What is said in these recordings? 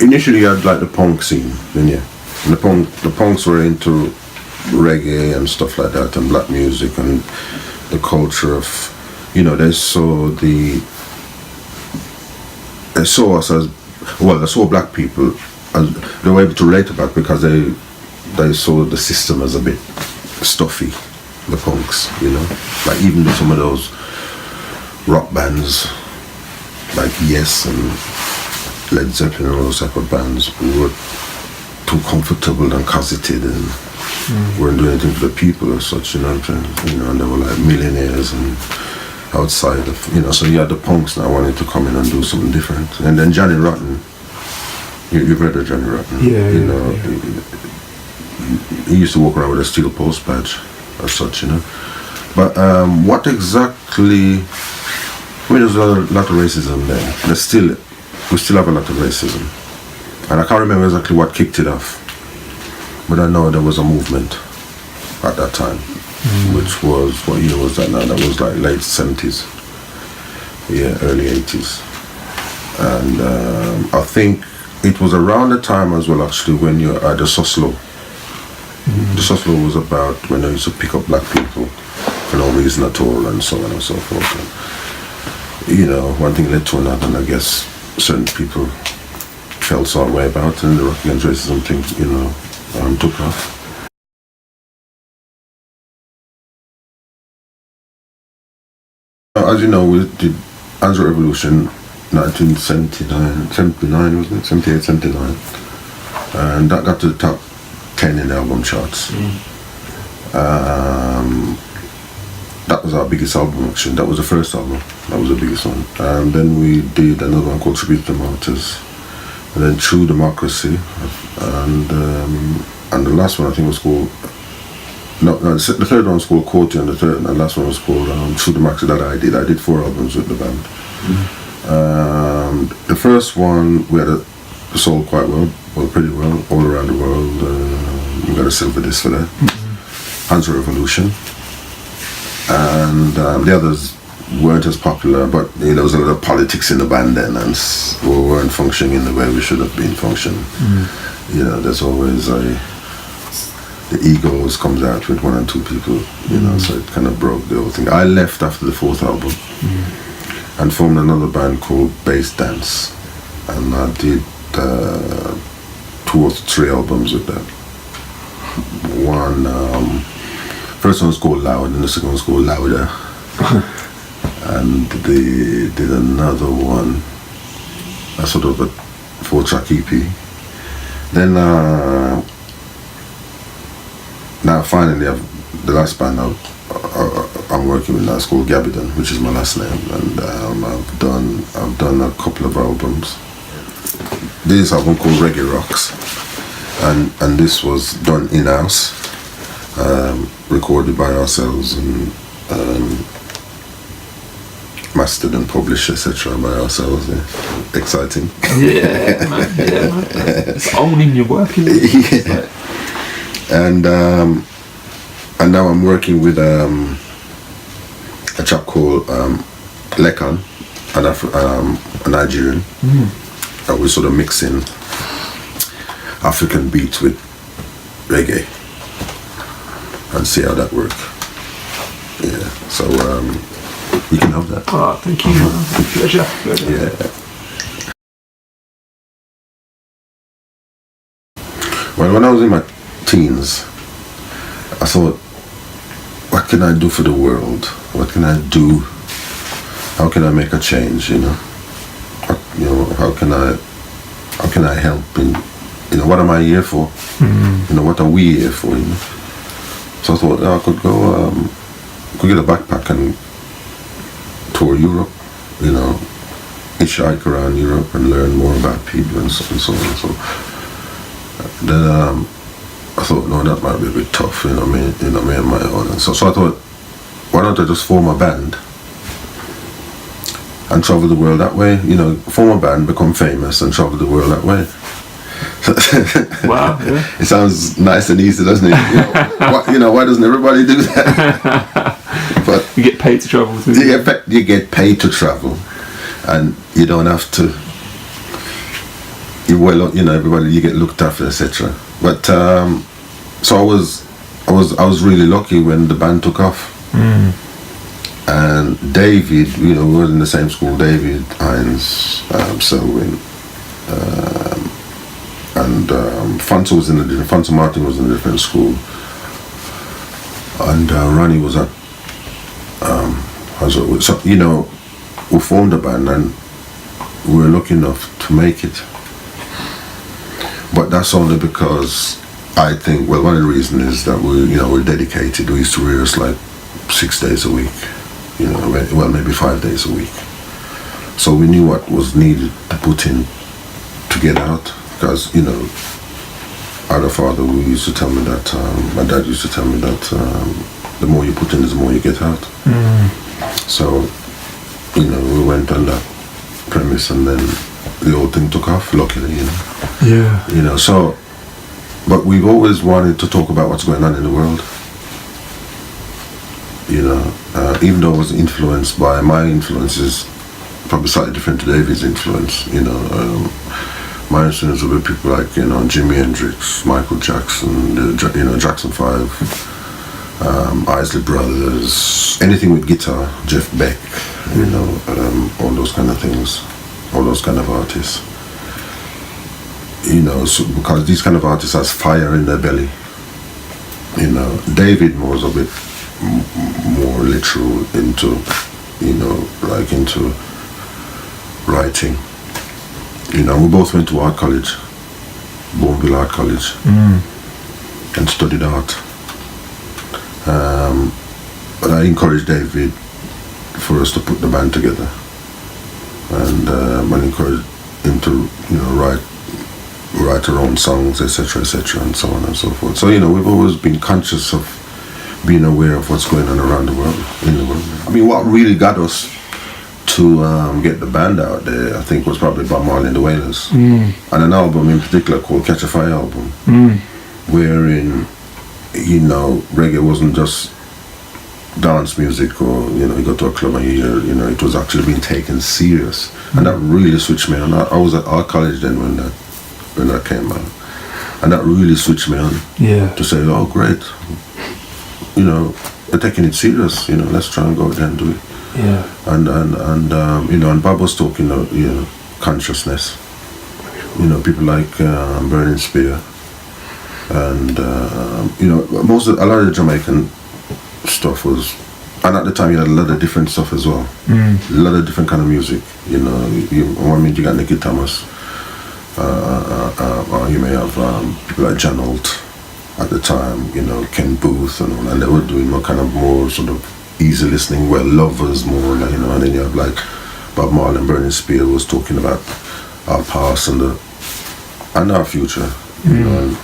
Initially, I'd like the punk scene, then yeah. And the punks were into reggae and stuff like that, and black music, and the culture of, they saw us as, they saw black people as, they were able to relate to that because they saw the system as a bit stuffy, the punks, like even some of those rock bands, like Yes and Led Zeppelin and all those type of bands were too comfortable and cosseted and weren't doing anything for the people or such, and they were like millionaires and outside of, so you had the punks now wanting to come in and do something different. And then Johnny Rotten, you've heard of Johnny Rotten? He used to walk around with a steel post badge or such, But what exactly, there's a lot of racism there. We still have a lot of racism. And I can't remember exactly what kicked it off. But I know there was a movement at that time, which was, what year was that now? That was like late 70s, early 80s. And I think it was around the time as well, actually, when you had the Soslo. The Soslo was about when they used to pick up black people for no reason at all, and so on and so forth. And, one thing led to another, and I guess certain people felt some way about it, and the Rock Against Racism thing, took off. As you know, we did Answer Revolution 79, wasn't it? 78, 79. And that got to the top 10 in the album charts. That was our biggest album, actually. That was the first album. That was the biggest one. And then we did another one called Tribute to the Martyrs. And then True Democracy. And the last one I think was called... No, the third one was called Quote, and the last one was called True Democracy that I did. I did 4 albums with the band. The first one, we had sold quite well, pretty well, all around the world. We got a silver disc for that. Answer Revolution. And the others weren't as popular, but there was a lot of politics in the band then, and we weren't functioning in the way we should have been functioning. There's always the egos comes out with 1 or 2 people, so it kind of broke the whole thing. I left after the 4th album and formed another band called Bass Dance, and I did 2 or 3 albums with that. First one was called Loud, and the second one was called Louder. And they did another one, a sort of a 4-track EP. Then now finally, the last band I'm working with now is called Gabbidon, which is my last name, and I've done a couple of albums. This album called Reggae Rocks, and this was done in-house. Recorded by ourselves and mastered and published, etc. by ourselves. Exciting. Yeah, man. It's owning your work, isn't it? Yeah. And now I'm working with a chap called Lekan, a Nigerian. We're sort of mixing African beats with reggae and see how that works. Yeah, so you can have that. Oh, thank you. Pleasure. Yeah. Well, when I was in my teens, I thought, what can I do for the world? What can I do? How can I make a change? How can I help? In what am I here for? What are we here for? So I thought I could go, could get a backpack and tour Europe, hitchhike around Europe and learn more about people and so on. So then I I thought, no, that might be a bit tough, me and my own. And so I thought, why don't I just form a band and travel the world that way? Form a band, become famous, and travel the world that way. Wow, yeah. It sounds nice and easy, doesn't it? Why doesn't everybody do that? But you get paid to travel. You get paid to travel, and you don't have to. Everybody, you get looked after, etc. But so I was really lucky when the band took off. And David, we were in the same school. David, Hines, Selwyn, and Fanta Martin was in a different school, and Ronnie was at. We formed a band and we were lucky enough to make it. But that's only because I think, one of the reasons is that we're dedicated. We used to rehearse like 6 days a week, maybe 5 days a week. So we knew what was needed to put in to get out. Because, our father, we used to tell me that, my dad used to tell me that the more you put in, the more you get out. So, we went on that premise, and then the whole thing took off, luckily, Yeah. So, but we've always wanted to talk about what's going on in the world. Even though I was influenced by my influences, probably slightly different to David's influence, my influence would be people like, Jimi Hendrix, Michael Jackson, Jackson 5, Isley Brothers, anything with guitar, Jeff Beck, all those kind of things, all those kind of artists. So because these kind of artists has fire in their belly. David was a bit more literal into, into writing. We both went to art college, Bourneville Art College, and studied art. But I encouraged David for us to put the band together, and I encouraged him to, write our own songs, etc., and so on and so forth. So we've always been conscious of being aware of what's going on around the world, in the world. I mean, what really got us to get the band out there, I think, was probably Bob Marley and the Wailers, and an album in particular called Catch a Fire album, wherein reggae wasn't just dance music, or you go to a club and you hear, it was actually being taken serious, and that really switched me on. I was at art college then when that came out, and that really switched me on. To say, oh great, they're taking it serious. Let's try and go out there and do it. And Bob was talking about consciousness. People like Burning Spear, and a lot of the Jamaican stuff was, and at the time you had a lot of different stuff as well, a lot of different kind of music. You got Nicky Thomas, or you may have people like John Holt at the time, Ken Booth and all, and they were doing more sort of easy listening, lovers more, and then you have like Bob Marley and Burning Spear was talking about our past and our future, and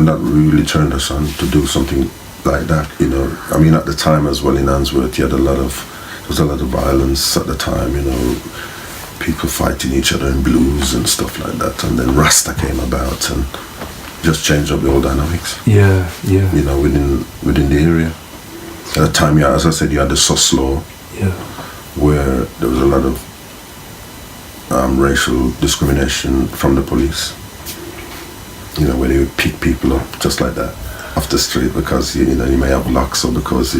that really turned us on to do something like that. I mean, at the time as well in Answorth, there was a lot of violence at the time, people fighting each other in blues and stuff like that, and then Rasta came about and just changed up the whole dynamics. Within the area. At the time, as I said, you had the sus law, where there was a lot of racial discrimination from the police. Where they would pick people up just like that off the street because you may have locks, or because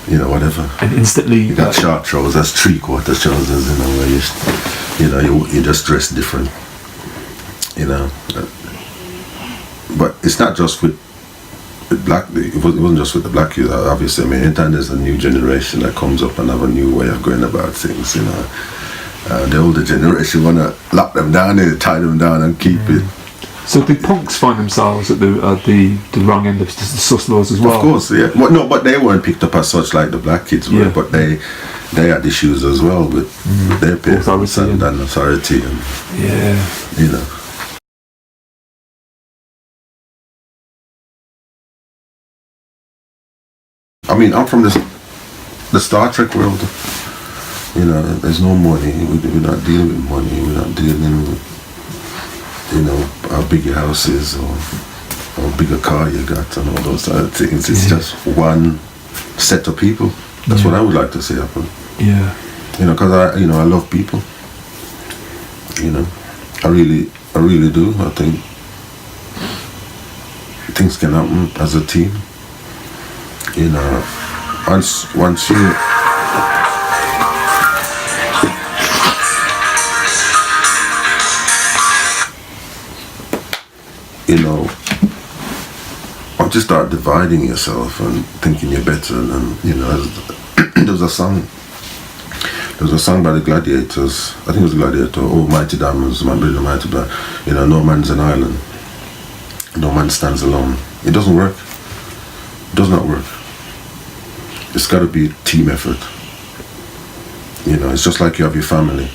whatever. And instantly you got short trousers, 3/4 trousers, where you just dress different. But it's not just with black. It wasn't just with the black youth. Obviously, I mean, anytime there's a new generation that comes up and have a new way of going about things, the older generation wanna lock them down, they tie them down and keep it. So the punks find themselves at the wrong end of the sus laws as well. Of course, yeah. Well, no, but they weren't picked up as such like the black kids were. But they had issues as well with their parents and authority, and I mean, I'm from the Star Trek world. You know, there's no money. We're not dealing with money. We're not dealing with, you know, how big your house is or how big a car you got and all those other things. It's just one set of people. That's what I would like to see happen. Yeah. You know, because I love people. You know, I really do. I think things can happen as a team. You know, once you know, once you start dividing yourself and thinking you're better than, you know, there was a song by the Gladiators, I think it was Gladiator, oh mighty diamonds, my brother mighty blood, you know, no man's an island, no man stands alone. It doesn't work. It does not work. It's got to be a team effort. You know, it's just like you have your family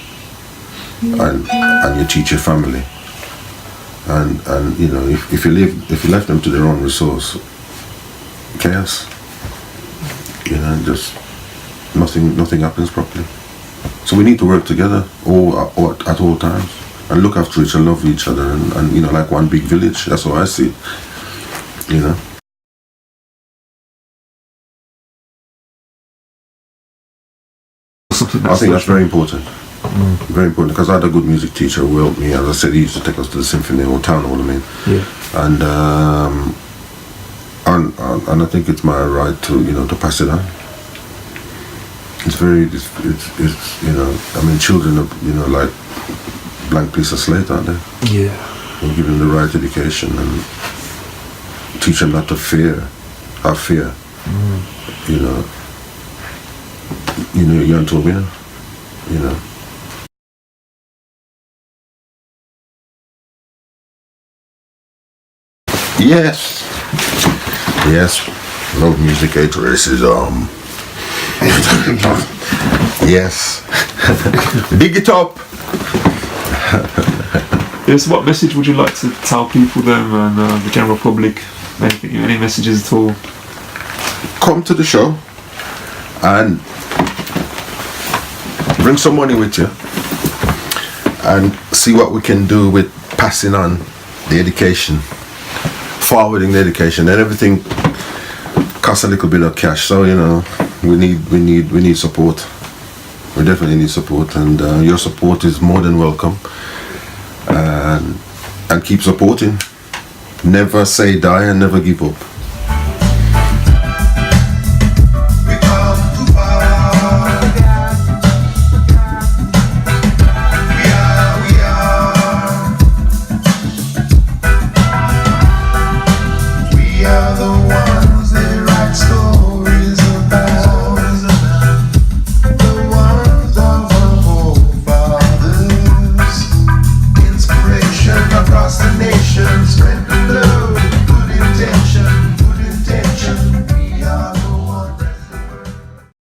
and you teach your family. And you know, if you left them to their own resource, chaos. You know, just nothing happens properly. So we need to work together at all times and look after each other, love each other, and you know, like one big village. That's how I see it. You know. I think that's very important. Very important, because I had a good music teacher who helped me. As I said, he used to take us to the symphony or town hall, I mean. Yeah. And I think it's my right to, you know, to pass it on. It's you know, I mean, children are, you know, like blank piece of slate, aren't they? Yeah. You give them the right education and teach them not to have fear. You know, you're into a winner. You know. Yes, love music, hate racism. Yes, big it up. Yes, what message would you like to tell people then, and the general public? Any messages at all? Come to the show and bring some money with you and see what we can do with passing on the education, forwarding the education, and everything costs a little bit of cash. So, you know, we need support. We definitely need support, and your support is more than welcome. And keep supporting. Never say die and never give up. Across the nation, spread